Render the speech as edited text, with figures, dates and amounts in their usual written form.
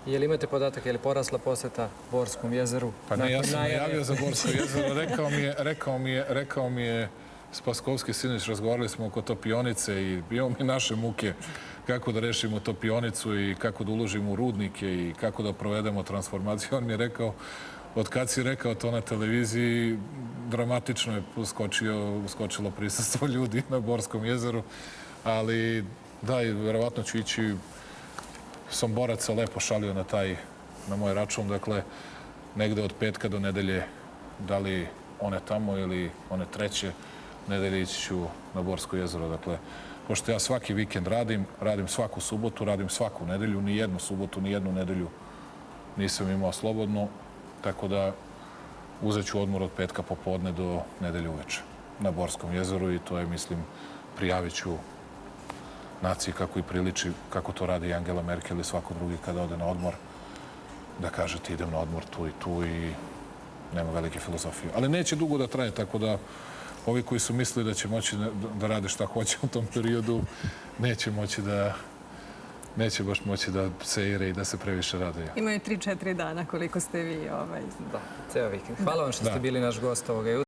Je li imate podatak, je li porasla poseta Borskom jezeru? Pa ne, ja sam najavio za Borsko jezero. Rekao mi je Spaskovski sinoć, razgovarali smo oko topionice i bio mi naše muke kako da rešimo topionicu i kako da uložimo u rudnike i kako da provedemo transformaciju. On mi je rekao, od kad si rekao to na televiziji, dramatično je uskočilo prisustvo ljudi na Borskom jezeru, ali da, i verovatno ću ići. Somborac se lepo šalio na moj račun, dakle, negde od petka do nedelje, da li one tamo ili one treće nedelje ići ću na Borsko jezero. Dakle, pošto ja svaki vikend radim svaku subotu, radim svaku nedelju, ni jednu subotu, ni jednu nedelju nisam imao slobodno, tako da uzet ću odmor od petka popodne do nedelje uveče na Borskom jezeru i to je, mislim, prijavit ću naciji kako i priliči, kako to radi Angela Merkel i svako drugi kada ode na odmor, da kaže ti idem na odmor tu i tu i nema velike filozofije. Ali neće dugo da traje, tako da ovi koji su mislili da će moći da rade šta hoće u tom periodu, neće baš moći da se ire i da se previše rade. Imaju 3-4 dana koliko ste vi. Da, ceo vikend. Hvala vam što ste bili naš gost ovoga jutra.